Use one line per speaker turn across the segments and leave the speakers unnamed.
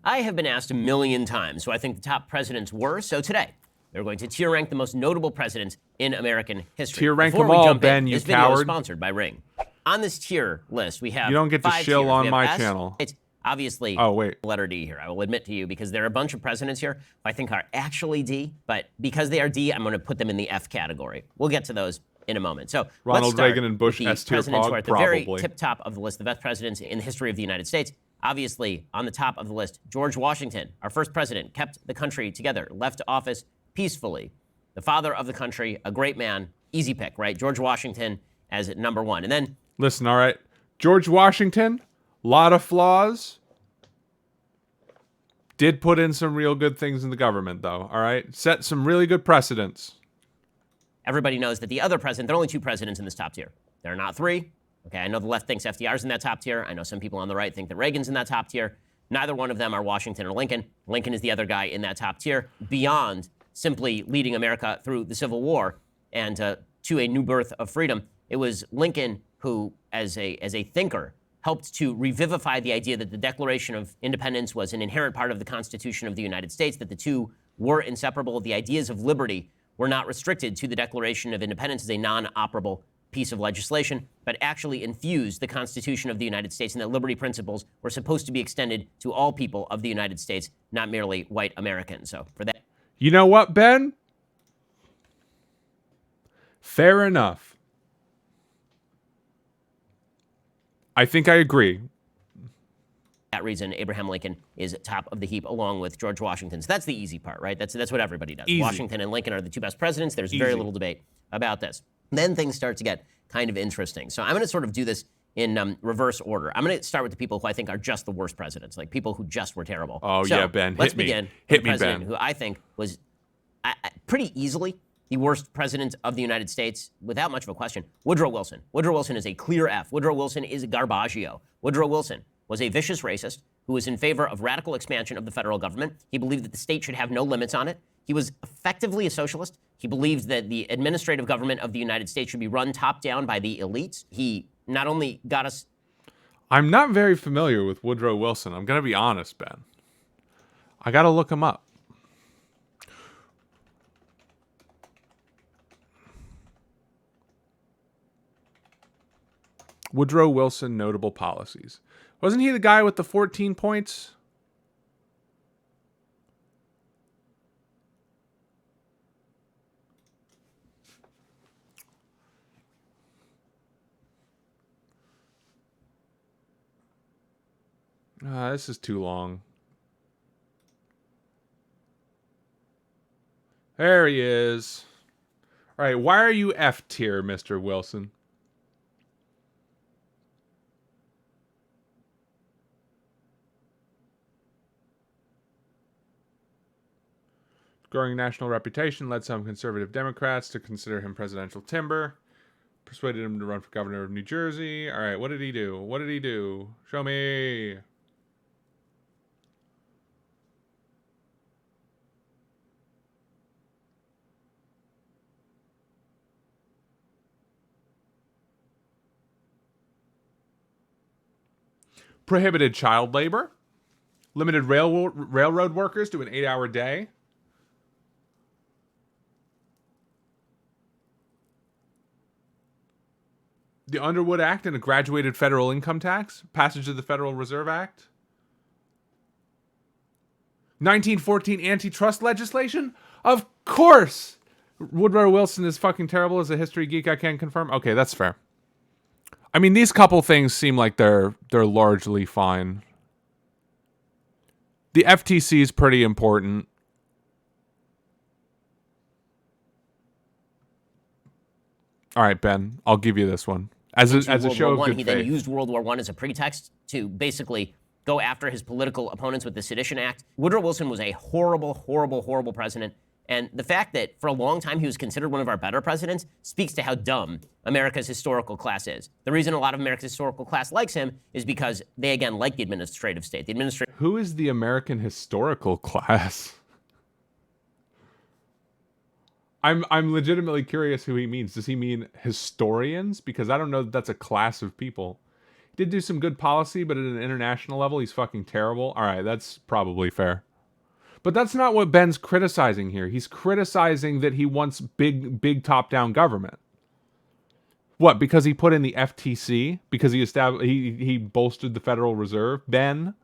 I have been asked a million times who I think the top presidents were, so today they're going to tier rank the most notable presidents in American history.
Tier rank them all, Ben, you
this video is
coward.
sponsored by Ring. On this tier list, we have
You don't get to
5
shill
tiers.
on
We have
my
S.
channel.
It's obviously letter D here. I will admit to you, because there are a bunch of presidents here who I think are actually D, but because they are D, I'm going to put them in the F category. We'll get to those in a moment. So
Ronald Reagan and Bush
S
tier
presidents who are at the
probably.
very tip top of the list, the best presidents in the history of the United States. Obviously, on the top of the list, George Washington, our first president, kept the country together, left office peacefully. The father of the country, a great man, easy pick, right? George Washington as number 1. And then,
listen, all right, George Washington, lot of flaws. Did put in some real good things in the government, though, all right? Set some really good precedents.
Everybody knows that the other president, there are only 2 presidents in this top tier. There are not 3. Okay, I know the left thinks FDR's in that top tier. I know some people on the right think that Reagan's in that top tier. Neither one of them are Washington or Lincoln. Lincoln is the other guy in that top tier, beyond simply leading America through the Civil War and to a new birth of freedom. It was Lincoln who, as a thinker, helped to revivify the idea that the Declaration of Independence was an inherent part of the Constitution of the United States, that the two were inseparable. The ideas of liberty were not restricted to the Declaration of Independence as a non-operable piece of legislation, but actually infused the Constitution of the United States, and that liberty principles were supposed to be extended to all people of the United States, not merely white Americans. So for that...
You know what, Ben? Fair enough. I think I agree.
That reason, Abraham Lincoln is top of the heap along with George Washington. So that's the easy part, right? That's what everybody does.
Easy.
Washington and Lincoln are the 2 best presidents. There's very little debate about this. Then things start to get kind of interesting. So I'm going to sort of do this in reverse order. I'm going to start with the people who I think are just the worst presidents, like people who just were terrible.
Oh,
so
yeah, Ben.
Let's begin
Hit
with
me,
the president
Ben.
who I think was pretty easily the worst president of the United States, without much of a question. Woodrow Wilson. Woodrow Wilson is a clear F. Woodrow Wilson is garbaggio. Woodrow Wilson was a vicious racist who was in favor of radical expansion of the federal government. He believed that the state should have no limits on it. He was effectively a socialist. He believed that the administrative government of the United States should be run top down by the elites. He not only got us...
I'm not very familiar with Woodrow Wilson. I'm going to be honest, Ben. I got to look him up. Woodrow Wilson notable policies. Wasn't he the guy with the 14 points? This is too long. There he is. All right, why are you F tier, Mr. Wilson? Growing national reputation led some conservative Democrats to consider him presidential timber. Persuaded him to run for governor of New Jersey. All right, what did he do? What did he do? Show me. Prohibited child labor. Limited railroad workers to an 8-hour day. The Underwood Act and a graduated federal income tax. Passage of the Federal Reserve Act. 1914 antitrust legislation? Of course! Woodrow Wilson is fucking terrible as a history geek, I can confirm. Okay, that's fair. I mean, these couple things seem like they're largely fine. The FTC is pretty important. All right, Ben, I'll give you this one. As a show of good faith.
He then used World War I as a pretext to basically go after his political opponents with the Sedition Act. Woodrow Wilson was a horrible, horrible, horrible president. And the fact that for a long time he was considered one of our better presidents speaks to how dumb America's historical class is. The reason a lot of America's historical class likes him is because they, again, like the administrative state.
Who is the American historical class? I'm legitimately curious who he means. Does he mean historians? Because I don't know that that's a class of people. Did do some good policy, but at an international level, he's fucking terrible. All right, that's probably fair. But that's not what Ben's criticizing here. He's criticizing that he wants big top-down government. What? Because he put in the FTC? Because he bolstered the Federal Reserve? Ben?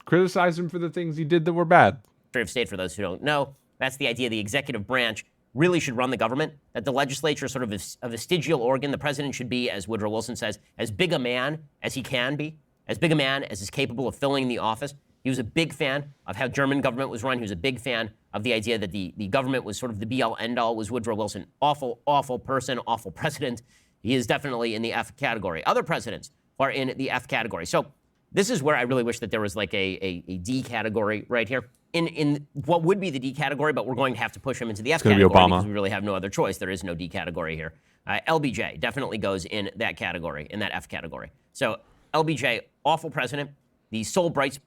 Criticize him for the things he did that were bad.
Secretary of State, for those who don't know, that's the idea the executive branch really should run the government, that the legislature is sort of a vestigial organ. The president should be, as Woodrow Wilson says, as big a man as he can be, as big a man as is capable of filling the office. He was a big fan of how German government was run. He was a big fan of the idea that the government was sort of the be-all, end-all. Was Woodrow Wilson awful, awful person, awful president? He is definitely in the F category. Other presidents are in the F category. So this is where I really wish that there was like a D category right here. In what would be the D category, but we're going to have to push him into the F category because we really have no other choice. There is no D category here. LBJ definitely goes in that category, in that F category. So LBJ, awful president, the sole bright.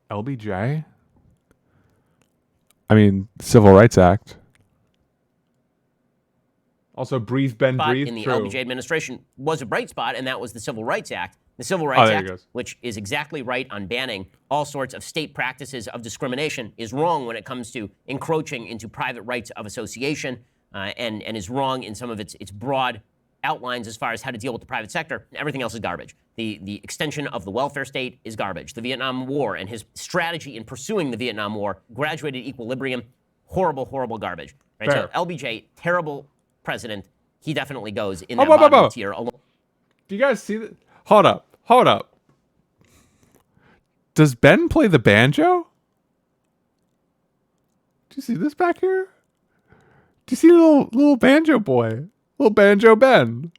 LBJ? I mean, Civil Rights Act. Also, breathe, Ben, breathe.
In the
True.
LBJ administration was a bright spot, and that was the Civil Rights Act. The Civil Rights Act, which is exactly right on banning all sorts of state practices of discrimination, is wrong when it comes to encroaching into private rights of association, and is wrong in some of its broad outlines as far as how to deal with the private sector. Everything else is garbage. The extension of the welfare state is garbage. The Vietnam War and his strategy in pursuing the Vietnam War, graduated equilibrium, horrible, horrible garbage. Right? So LBJ, terrible president. He definitely goes in that bottom tier.
Do you guys see that? Hold up. Does Ben play the banjo? Do you see this back here? Do you see little banjo boy? Little banjo Ben.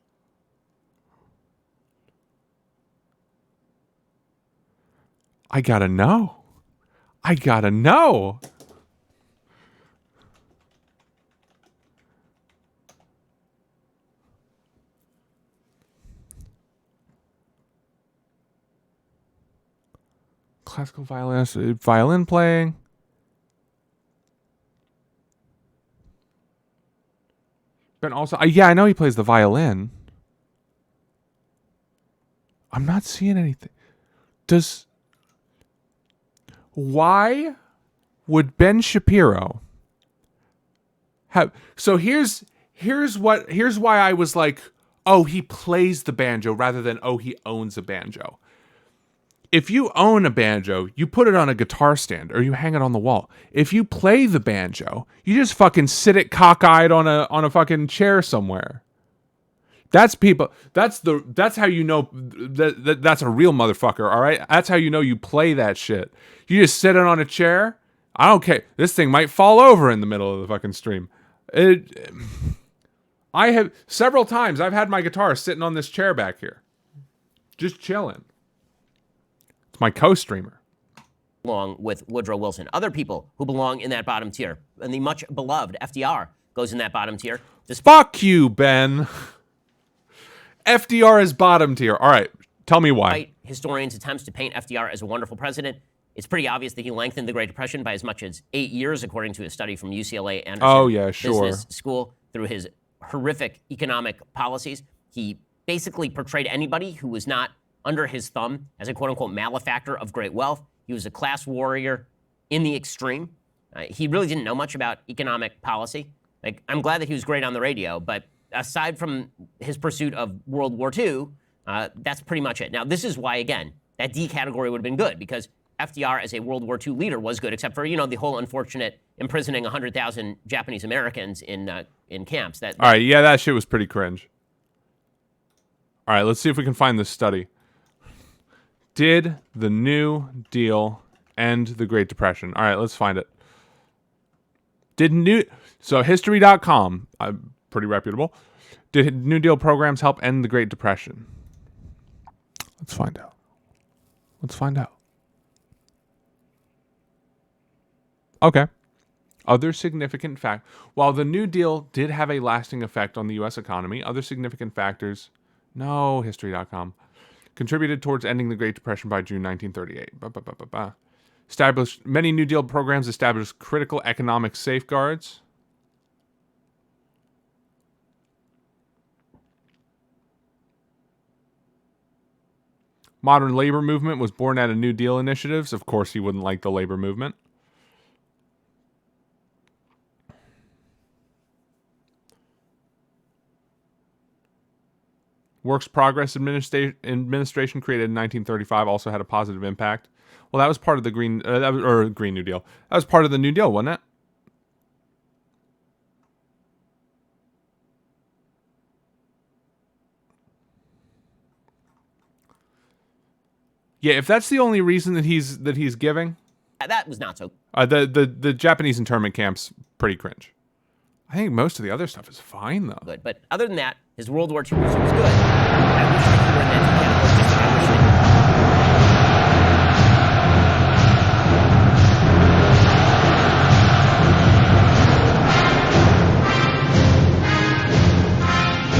I gotta know. Classical violinist, violin playing. Ben also, yeah, I know he plays the violin. I'm not seeing anything. Why would Ben Shapiro have? So here's why I was like, oh, he plays the banjo rather than oh, he owns a banjo. If you own a banjo, you put it on a guitar stand or you hang it on the wall. If you play the banjo, you just fucking sit it cockeyed on a fucking chair somewhere. That's people. That's how you know that's a real motherfucker. All right, that's how you know you play that shit. You just sit it on a chair. I don't care. This thing might fall over in the middle of the fucking stream. I have several times. I've had my guitar sitting on this chair back here, just chilling. My co-streamer.
Along with Woodrow Wilson. Other people who belong in that bottom tier. And the much beloved FDR goes in that bottom tier.
Fuck you, Ben. FDR is bottom tier. All right, tell me why.
Historians' attempts to paint FDR as a wonderful president, it's pretty obvious that he lengthened the Great Depression by as much as 8 years, according to a study from UCLA Anderson Business School, through his horrific economic policies. He basically portrayed anybody who was not under his thumb as a quote-unquote malefactor of great wealth. He was a class warrior in the extreme. He really didn't know much about economic policy. Like, I'm glad that he was great on the radio, but aside from his pursuit of World War II, that's pretty much it. Now, this is why, again, that D category would have been good, because FDR as a World War II leader was good, except for, the whole unfortunate imprisoning 100,000 Japanese Americans in camps. All
right, yeah, that shit was pretty cringe. All right, let's see if we can find this study. Did the New Deal end the Great Depression? All right, let's find it. So History.com, pretty reputable. Did New Deal programs help end the Great Depression? Let's find out. Okay. Other significant fact. While the New Deal did have a lasting effect on the U.S. economy, other significant factors. No, History.com. Contributed towards ending the Great Depression by June 1938. Established many New Deal programs established critical economic safeguards. Modern labor movement was born out of New Deal initiatives. Of course, he wouldn't like the labor movement. Works Progress Administration created in 1935 also had a positive impact. Well, that was part of the Green New Deal. That was part of the New Deal, wasn't it? Yeah, if that's the only reason that he's giving,
That was not so
the Japanese internment camps pretty cringe. I think most of the other stuff is fine though.
good. But other than that, his World War II pursuit was good. I wish that he were in that category, just like I wish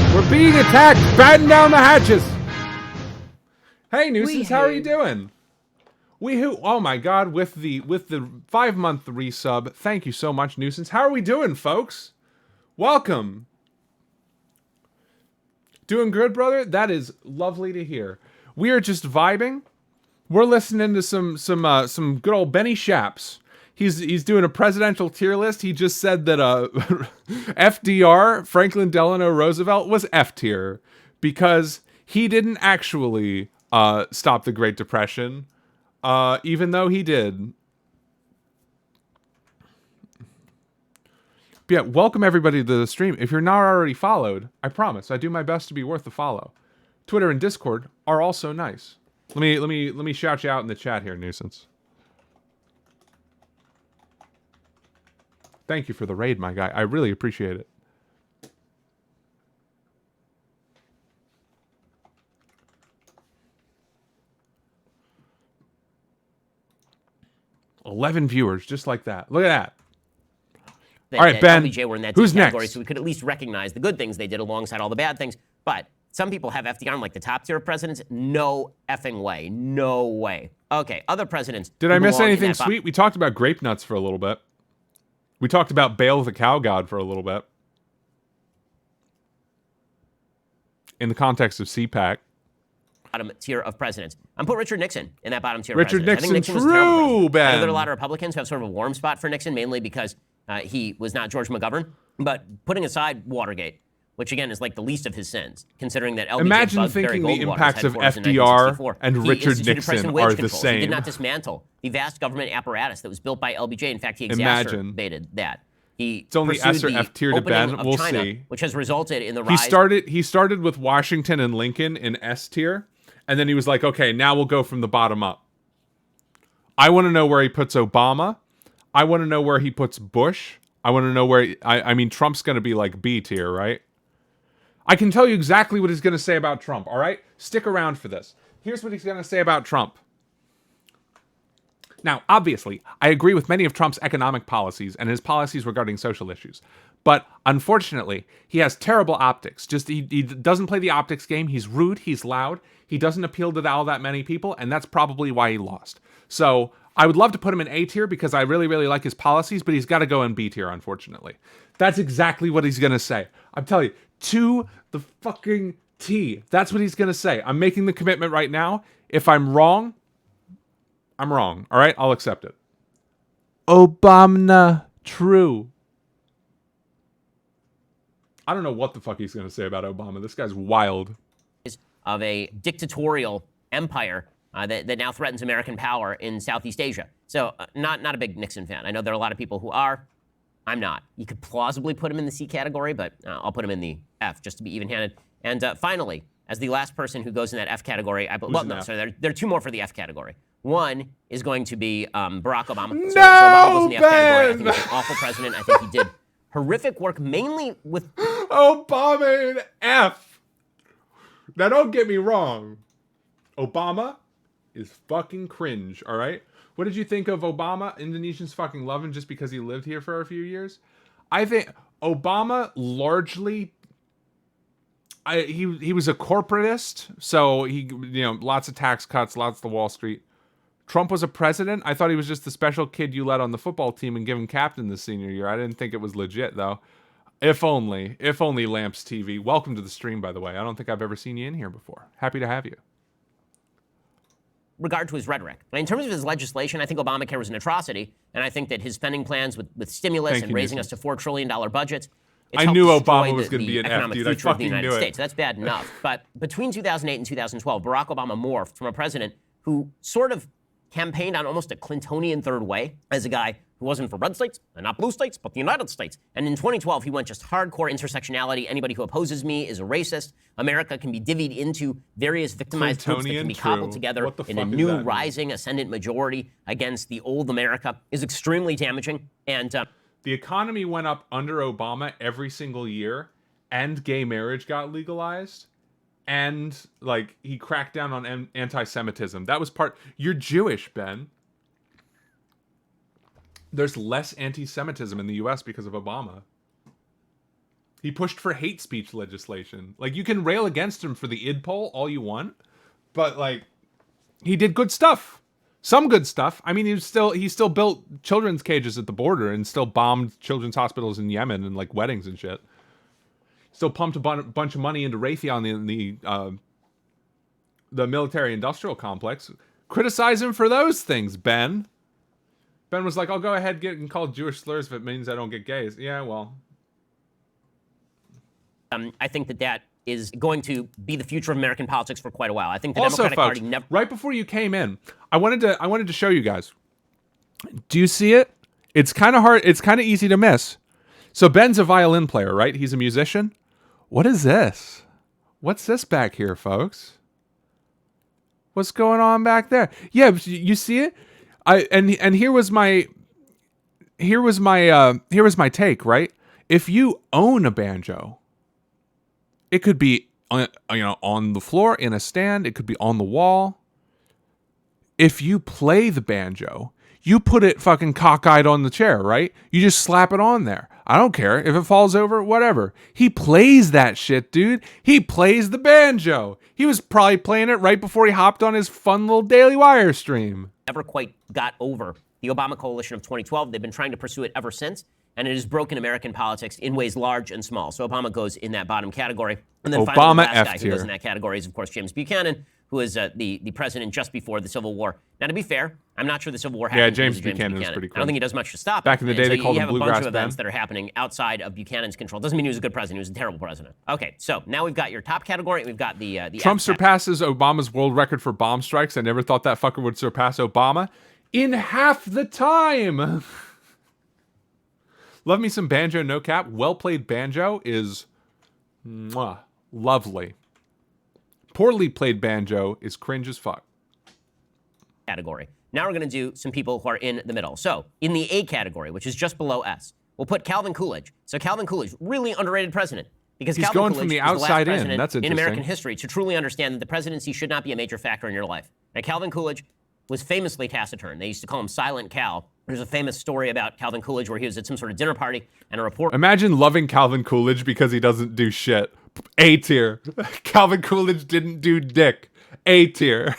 that
We're being attacked! Batten down the hatches! Hey, Nuisance, how are you doing? Oh my god, with the 5-month resub. Thank you so much, Nuisance. How are we doing, folks? Welcome. Doing good, brother? That is lovely to hear. We are just vibing. We're listening to some good old Benny Shaps. He's doing a presidential tier list. He just said that FDR, Franklin Delano Roosevelt, was F tier because he didn't actually stop the Great Depression, even though he did. But yeah, welcome everybody to the stream. If you're not already followed, I promise I do my best to be worth the follow. Twitter and Discord are also nice. Let me shout you out in the chat here, Nuisance. Thank you for the raid, my guy. I really appreciate it. $11 viewers, just like that. Look at that. All right, Ben,
LBJ were in that
who's
category,
next?
so we could at least recognize the good things they did alongside all the bad things. But some people have FDR in like the top tier of presidents. No effing way. No way. Okay, other presidents.
Did I miss anything sweet? We talked about grape nuts for a little bit. We talked about Baal the cow god for a little bit. In the context of CPAC.
Bottom tier of presidents. I'm put Richard Nixon in that bottom tier
Richard
of presidents.
Nixon,
I think Nixon was a terrible
true,
president.
Ben.
I know there are a lot of Republicans who have sort of a warm spot for Nixon, mainly because he was not George McGovern. But putting aside Watergate, which again is like the least of his sins, considering that LBJ
Imagine
bugged Barry
thinking the
Goldwater's
impacts of
headquarters in
FDR
1964.
and
He
Richard
instituted price
Nixon
and wage
are the
controls.
same.
He did not dismantle the vast government apparatus that was built by LBJ. In fact, he
Imagine.
exacerbated that. It's
only S or F tier to Ben. We'll
China,
see.
Which has resulted in the rise.
He started with Washington and Lincoln in S tier, and then he was like, okay, now we'll go from the bottom up. I want to know where he puts Obama. I want to know where he puts Bush. I want to know where... I mean, Trump's going to be like B tier, right? I can tell you exactly what he's going to say about Trump, all right? Stick around for this. Here's what he's going to say about Trump. Now, obviously, I agree with many of Trump's economic policies and his policies regarding social issues. But unfortunately, he has terrible optics. He doesn't play the optics game. He's rude. He's loud. He doesn't appeal to all that many people, and that's probably why he lost. So I would love to put him in A tier because I really, really like his policies, but he's got to go in B tier, unfortunately. That's exactly what he's going to say. I'm telling you, to the fucking T. That's what he's going to say. I'm making the commitment right now. If I'm wrong, I'm wrong. All right? I'll accept it. Obama, true. I don't know what the fuck he's going to say about Obama. This guy's wild.
Of a dictatorial empire that now threatens American power in Southeast Asia. So not a big Nixon fan. I know there are a lot of people who are. I'm not. You could plausibly put him in the C category, but I'll put him in the F just to be even-handed. And finally, as the last person who goes in that F category, sorry, there are two more for the F category. One is going to be Barack Obama.
No,
so Obama goes in the F category. I think
Ben!
he's an awful president. I think he did horrific work, mainly with
Obama in F. Now, don't get me wrong. Obama is fucking cringe, all right? What did you think of Obama? Indonesians fucking love him just because he lived here for a few years? I think Obama largely... He was a corporatist, so he, lots of tax cuts, lots of Wall Street. Trump was a president. I thought he was just the special kid you let on the football team and give him captain the senior year. I didn't think it was legit, though. If only Lamps TV. Welcome to the stream, by the way. I don't think I've ever seen you in here before. Happy to have you.
regard to his rhetoric. In terms of his legislation, I think Obamacare was an atrocity, and I think that his spending plans with stimulus and raising us to $4 trillion budgets,
I knew Obama was going to be an F, dude. I fucking knew it.
States. That's bad enough. But between 2008 and 2012, Barack Obama morphed from a president who sort of campaigned on almost a Clintonian third way as a guy who wasn't for red states and not blue states, but the United States. And in 2012, he went just hardcore intersectionality. Anybody who opposes me is a racist. America can be divvied into various victimized groups that can be cobbled together in a new rising ascendant majority against the old America is extremely damaging. And
the economy went up under Obama every single year, and gay marriage got legalized. And, like, he cracked down on anti-Semitism. That was part... You're Jewish, Ben. There's less anti-Semitism in the U.S. because of Obama. He pushed for hate speech legislation. Like, you can rail against him for the id poll all you want, but, like, he did good stuff. Some good stuff. I mean, he still built children's cages at the border and still bombed children's hospitals in Yemen and, like, weddings and shit. Still pumped a bunch of money into Raytheon in the military-industrial complex. Criticize him for those things, Ben. Ben was like, I'll go ahead and call Jewish slurs if it means I don't get gays. Yeah, well.
I think that is going to be the future of American politics for quite a while. I think the
also,
Democratic
folks,
Party never...
Right before you came in, I wanted to show you guys. Do you see it? It's kind of hard. It's kind of easy to miss. So Ben's a violin player, right? He's a musician. What is this? What's this back here, folks? What's going on back there? Yeah, you see it? And here was my take, right? If you own a banjo, it could be on the floor in a stand, it could be on the wall. If you play the banjo, you put it fucking cockeyed on the chair, right? You just slap it on there. I don't care if it falls over, whatever. He plays that shit, dude. He plays the banjo. He was probably playing it right before he hopped on his fun little Daily Wire stream.
Never quite got over the Obama coalition of 2012. They've been trying to pursue it ever since, and it has broken American politics in ways large and small. So Obama goes in that bottom category. And then finally, the last guy who goes in that category is, of course, James Buchanan, who is the president just before the Civil War. Now, to be fair, I'm not sure the Civil War happened.
Yeah, James Buchanan is pretty cool.
I don't think he does much to stop it.
Back in the day, they called him
Bluegrass Ben. You have a bunch of
Ben.
events that are happening outside of Buchanan's control. Doesn't mean he was a good president. He was a terrible president. Okay, so now we've got your top category. We've got the
Trump surpasses Obama's world record for bomb strikes. I never thought that fucker would surpass Obama in half the time. Love me some banjo, no cap. Well-played banjo is lovely. Poorly played banjo is cringe as fuck.
Category. Now we're going to do some people who are in the middle. So in the A category, which is just below S, we'll put Calvin Coolidge. So Calvin Coolidge, really underrated president. Because
he's
Calvin
going
Coolidge
from the
is the
outside
last
in.
president
That's interesting.
in American history to truly understand that the presidency should not be a major factor in your life. Now, Calvin Coolidge was famously taciturn. They used to call him Silent Cal. There's a famous story about Calvin Coolidge where he was at some sort of dinner party and a reporter...
Imagine loving Calvin Coolidge because he doesn't do shit. A tier. Calvin Coolidge didn't do dick. A tier.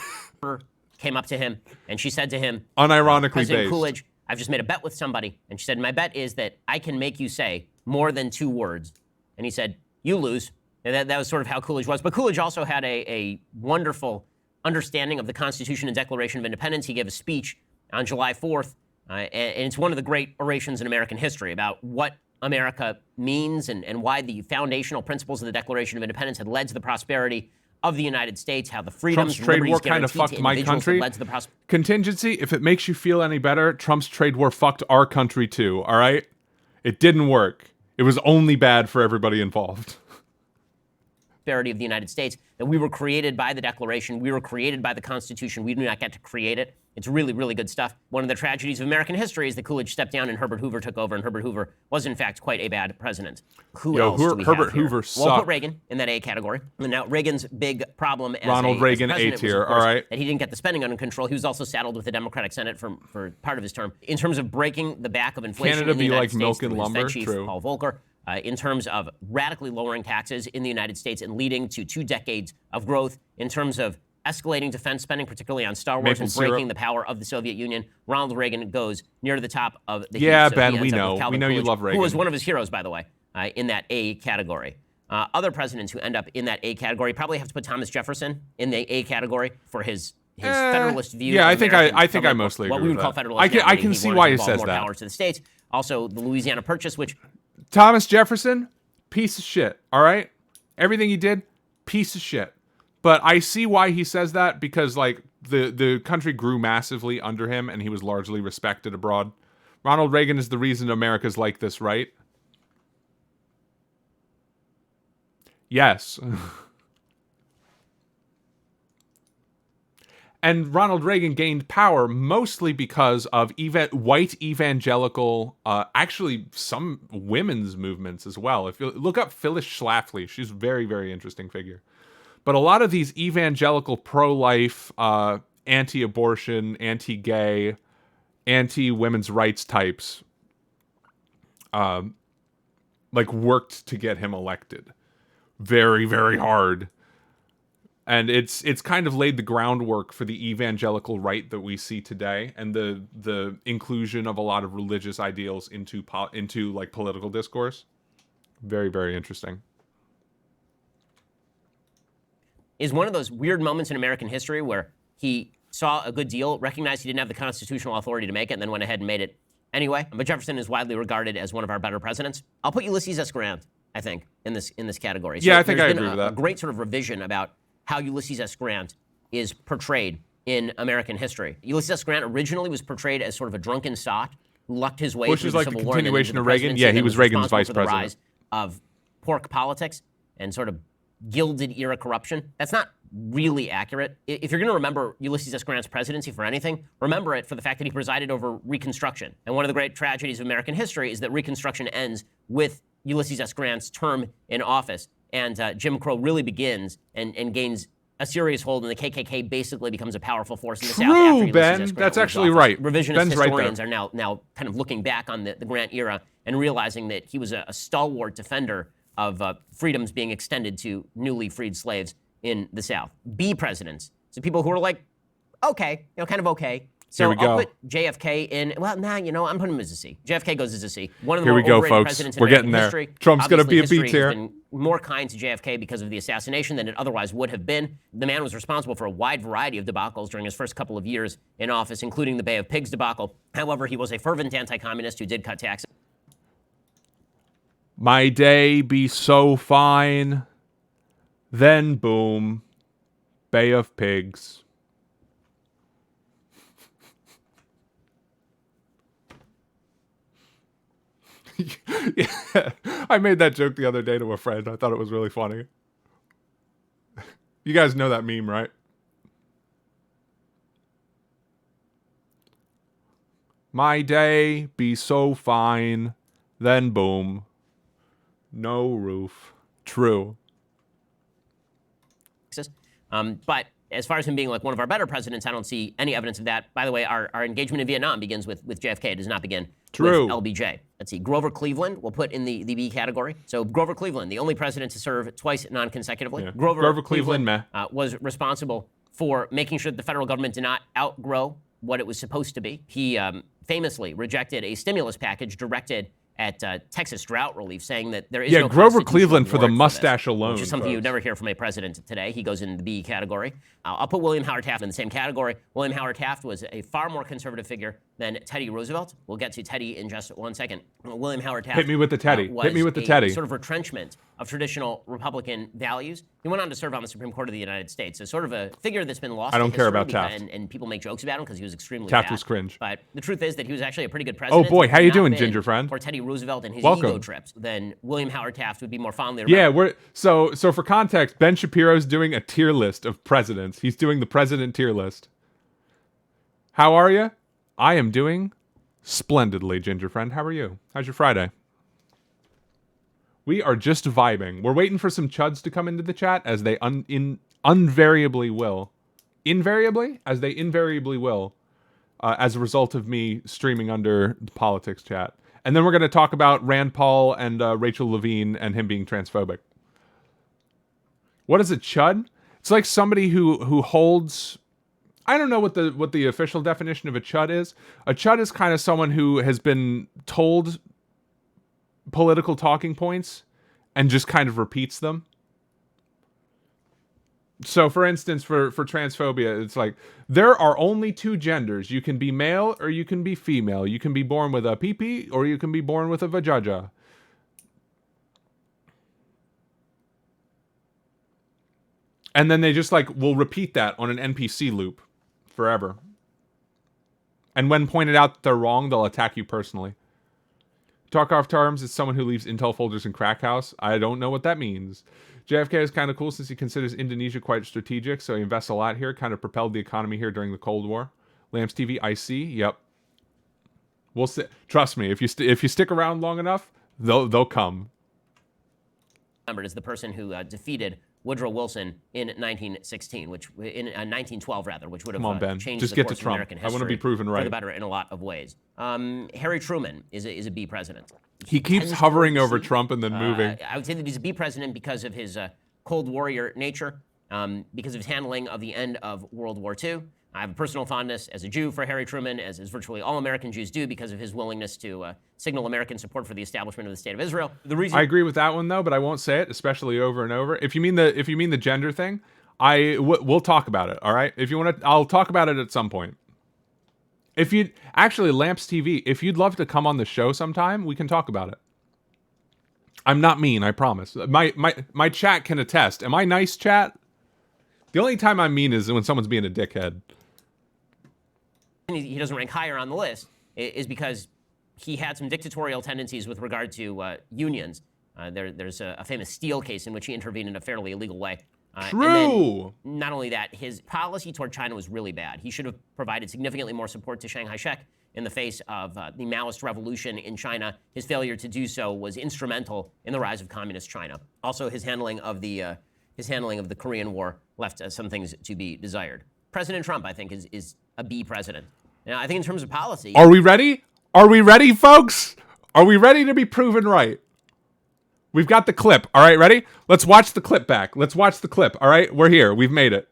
Came up to him and she said to him,
unironically
President
based.
Coolidge, I've just made a bet with somebody. And she said, my bet is that I can make you say more than 2 words. And he said, you lose. And that was sort of how Coolidge was. But Coolidge also had a wonderful understanding of the Constitution and Declaration of Independence. He gave a speech on July 4th. And it's one of the great orations in American history about what America means and why the foundational principles of the Declaration of Independence had led to the prosperity of the United States, how the freedoms
Trump's trade war kind of fucked my country. Contingency, if it makes you feel any better, Trump's trade war fucked our country too, all right? It didn't work. It was only bad for everybody involved.
Prosperity of the United States, that we were created by the Declaration, we were created by the Constitution, we do not get to create it. It's really, really good stuff. One of the tragedies of American history is that Coolidge stepped down and Herbert Hoover took over, and Herbert Hoover was, in fact, quite a bad president. Who else do we
Herbert
have here?
Hoover
Well,
sucked.
we'll put Reagan in that A category. And now, Reagan's big problem as
Ronald Reagan,
as president
A tier,
was, of course,
all right.
that he didn't get the spending under control. He was also saddled with the Democratic Senate for part of his term. In terms of breaking the back of inflation
Canada
in the
be
United
like
States,
milk and
through his
lumber?
Fed chief,
True.
Paul Volcker, in terms of radically lowering taxes in the United States and leading to 2 decades of growth, in terms of escalating defense spending, particularly on Star Wars,
Maple
and
syrup.
breaking the power of the Soviet Union. Ronald Reagan goes near to the top of the
Yeah,
heap. So
Ben,
he
we
ends up
know.
with Calvin
We know you
Coolidge,
love Reagan.
who was one of his heroes, by the way, in that A category. Other presidents who end up in that A category probably have to put Thomas Jefferson in the A category for his federalist view.
Yeah,
of
I think I mostly
what
agree
we
with
would call
that.
federalist.
I can see why he says
more
that.
powers to the states. Also, the Louisiana Purchase, which
Thomas Jefferson, piece of shit. All right, everything he did, piece of shit. But I see why he says that, because like the country grew massively under him, and he was largely respected abroad. Ronald Reagan is the reason America's like this, right? Yes. And Ronald Reagan gained power mostly because of white evangelical, actually some women's movements as well. If you look up Phyllis Schlafly, she's a very, very interesting figure. But a lot of these evangelical pro-life, anti-abortion, anti-gay, anti-women's rights types, like worked to get him elected. Very, very hard. And it's kind of laid the groundwork for the evangelical right that we see today, and the inclusion of a lot of religious ideals into like political discourse. Very, very interesting.
is one of those weird moments in American history where he saw a good deal, recognized he didn't have the constitutional authority to make it, and then went ahead and made it anyway. But Jefferson is widely regarded as one of our better presidents. I'll put Ulysses S. Grant, I think, in this category.
Yeah, I think I
there's
agree
been
with
a
that.
great sort of revision about how Ulysses S. Grant is portrayed in American history. Ulysses S. Grant originally was portrayed as sort of a drunken sot who lucked his way
Which
through
is
the
like a
Civil War and then
continuation
into
of
the
Reagan.
presidency,
Yeah,
and
he
then
was Reagan's
responsible
vice
for the
president.
rise of pork politics and sort of Gilded era corruption. That's not really accurate. If you're going to remember Ulysses S. Grant's presidency for anything, remember it for the fact that he presided over Reconstruction. And one of the great tragedies of American history is that Reconstruction ends with Ulysses S. Grant's term in office. And Jim Crow really begins and gains a serious hold, and the KKK basically becomes a powerful force in the South after Ulysses
Ben.
S. Grant
That's
leaves
actually
office.
right.
Revisionist
Ben's right
historians
there.
are now kind of looking back on the Grant era and realizing that he was a stalwart defender of freedoms being extended to newly freed slaves in the South. B presidents, so people who are like, okay, kind of okay. So
Here we go.
I'll put JFK in. Well, I'm putting him as a C. JFK goes as a C. One of the
Here
more
we go,
overrated
folks.
presidents in
We're
American
getting there.
history.
Trump's gonna be a
Obviously,
B
history has
tier.
been more kind to JFK because of the assassination than it otherwise would have been. The man was responsible for a wide variety of debacles during his first couple of years in office, including the Bay of Pigs debacle. However, he was a fervent anti-communist who did cut taxes.
My day be so fine. Then boom. Bay of Pigs. Yeah, I made that joke the other day to a friend. I thought it was really funny. You guys know that meme, right? My day be so fine, then boom. No roof. True.
But as far as him being like one of our better presidents, I don't see any evidence of that. By the way, our engagement in Vietnam begins with JFK. It does not begin
True.
with LBJ. Let's see. Grover Cleveland we'll put in the B category. So Grover Cleveland, the only president to serve twice non-consecutively.
Yeah.
Grover
Cleveland, meh.
Was responsible for making sure that the federal government did not outgrow what it was supposed to be. He famously rejected a stimulus package directed at Texas drought relief, saying that there is no
Grover
constitutional
Cleveland for the
warrant
mustache
this,
alone,
which is something you would
folks.
never hear from a president today. He goes in the B category. I'll put William Howard Taft in the same category. William Howard Taft was a far more conservative figure than Teddy Roosevelt. We'll get to Teddy in just one second. William Howard Taft
Hit me with the Teddy.
was
Hit me with the
a
Teddy.
sort of retrenchment of traditional Republican values. He went on to serve on the Supreme Court of the United States. So sort of a figure that's been lost
I don't
to
care
history
about Taft.
And people make jokes about him because he was extremely
Taft
fat.
was cringe.
But the truth is that he was actually a pretty good president.
boy,
If
how
it
you
had not
doing,
been
ginger friend?
For Teddy Roosevelt and his
Welcome.
ego trips, then William Howard Taft would be more fondly remembered.
Yeah, we're so for context, Ben Shapiro's doing a tier list of presidents. He's doing the president tier list. How are you? I am doing splendidly, ginger friend. How are you? How's your Friday? We are just vibing. We're waiting for some chuds to come into the chat, as they invariably will. Invariably? As they invariably will, as a result of me streaming under the politics chat. And then we're going to talk about Rand Paul and Rachel Levine and him being transphobic. What is a chud? It's like somebody who holds... I don't know what the official definition of a chud is. A chud is kind of someone who has been told political talking points and just kind of repeats them. So, for instance, for transphobia, it's like there are only two genders. You can be male or you can be female. You can be born with a pee-pee or you can be born with a vajaja. And then they just like will repeat that on an NPC loop forever. And when pointed out that they're wrong, they'll attack you personally. Talk off terms is someone who leaves intel folders in crack house. I don't know what that means. JFK is kind of cool since he considers Indonesia quite strategic, so he invests a lot here, kind of propelled the economy here during the Cold War. Lamps TV, I see. Yep. We'll see. Trust me, if you stick around long enough, they'll come.
Remembered as the person who defeated Woodrow Wilson in 1916, which in 1912 rather, which would have changed
Just
the
get
course
to
of American
Trump.
history
I want to be proven right
for the better in a lot of ways. Harry Truman is a B president.
He keeps hovering over Trump and then moving.
I would say that he's a B president because of his Cold Warrior nature, because of his handling of the end of World War II. I have a personal fondness as a Jew for Harry Truman, as virtually all American Jews do, because of his willingness to signal American support for the establishment of the State of Israel. The reason
I agree with that one though, but I won't say it, especially over and over. If you mean the gender thing, we'll talk about it. All right. If you want to, I'll talk about it at some point. If you actually Lamps TV, if you'd love to come on the show sometime, we can talk about it. I'm not mean, I promise. My chat can attest. Am I nice, chat? The only time I'm mean is when someone's being a dickhead.
he doesn't rank higher on the list is because he had some dictatorial tendencies with regard to unions. There's a famous Steele case in which he intervened in a fairly illegal way.
True.
Not only that, his policy toward China was really bad. He should have provided significantly more support to Shanghai Shek in the face of the Maoist revolution in China. His failure to do so was instrumental in the rise of communist China. Also, his handling of the Korean War left some things to be desired. President Trump, I think, is a B president. Now, I think in terms of policy...
Are we ready? Are we ready, folks? Are we ready to be proven right? We've got the clip. All right, ready? Let's watch the clip back. Let's watch the clip. All right, we're here. We've made it.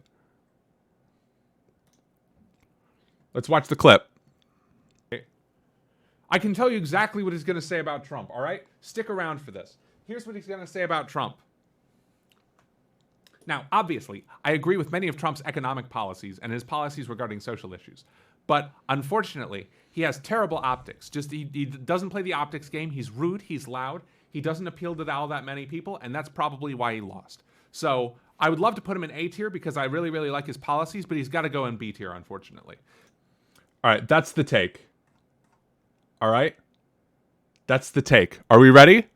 Let's watch the clip. I can tell you exactly what he's going to say about Trump, all right? Stick around for this. Here's what he's going to say about Trump. Now, obviously, I agree with many of Trump's economic policies and his policies regarding social issues. But unfortunately, he has terrible optics. He doesn't play the optics game. He's rude. He's loud. He doesn't appeal to all that many people, and that's probably why he lost. So I would love to put him in A tier because I really, really like his policies, but he's got to go in B tier, unfortunately. All right, that's the take. All right? That's the take. Are we ready?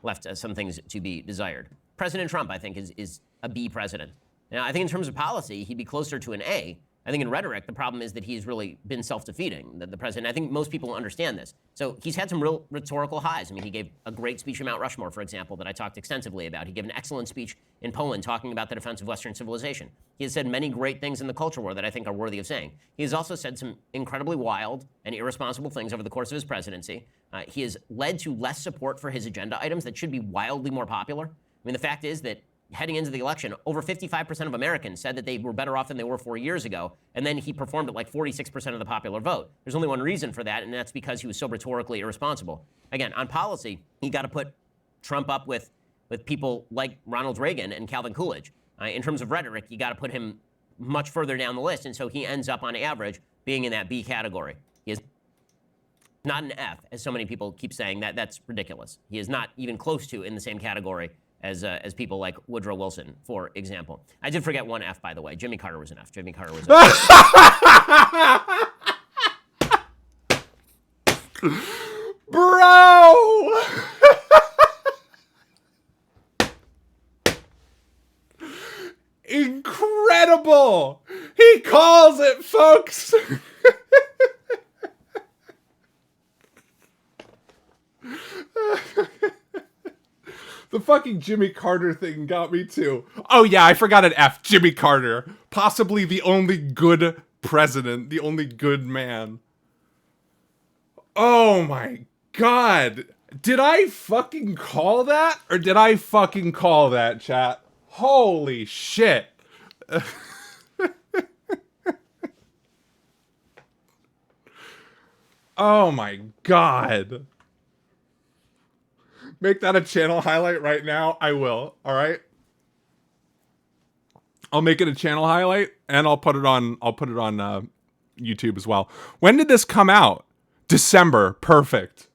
Left some things to be desired. President Trump, I think, is a B president. Now, I think in terms of policy, he'd be closer to an A. I think in rhetoric, the problem is that he's really been self-defeating, the president. I think most people understand this. So he's had some real rhetorical highs. I mean, he gave a great speech at Mount Rushmore, for example, that I talked extensively about. He gave an excellent speech in Poland talking about the defense of Western civilization. He has said many great things in the culture war that I think are worthy of saying. He has also said some incredibly wild and irresponsible things over the course of his presidency. He has led to less support for his agenda items that should be wildly more popular. I mean, the fact is that heading into the election, over 55% of Americans said that they were better off than they were 4 years ago, and then he performed at like 46% of the popular vote. There's only one reason for that, and that's because he was so rhetorically irresponsible. Again, on policy, you got to put Trump up with people like Ronald Reagan and Calvin Coolidge. In terms of rhetoric, you got to put him much further down the list, and so he ends up on average being in that B category. He is not an F, as so many people keep saying. That's ridiculous. He is not even close to in the same category as people like Woodrow Wilson, for example. I did forget one F, by the way. Jimmy Carter was an F. Jimmy Carter was an F.
Bro! Incredible! He calls it, folks! The fucking Jimmy Carter thing got me too. Oh yeah, I forgot an F. Jimmy Carter. Possibly the only good president. The only good man. Oh my god. Did I fucking call that? Or did I fucking call that, chat? Holy shit. Oh my god. Make that a channel highlight right now. I will. All right. I'll make it a channel highlight, and I'll put it on YouTube as well. When did this come out? December. Perfect.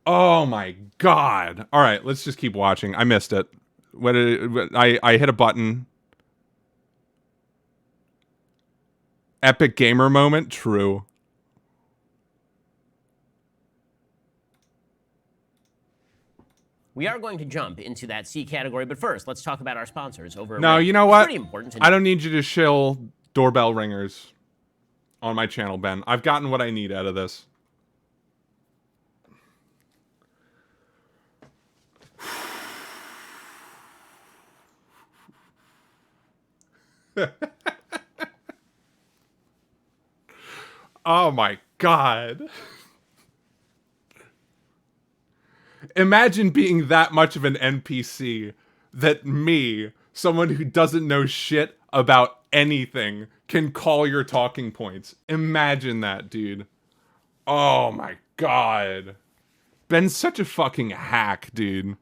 Oh my god. All right, let's just keep watching. I missed it. I hit a button. Epic gamer moment. True.
We are going to jump into that C category, but first, let's talk about our sponsors over.
No,
Reddit.
you know
It's
what?
pretty important.
I don't need you to shill doorbell ringers on my channel, Ben. I've gotten what I need out of this. Oh my god. Imagine being that much of an NPC that me, someone who doesn't know shit about anything, can call your talking points. Imagine that, dude. Oh my god. Ben's such a fucking hack, dude.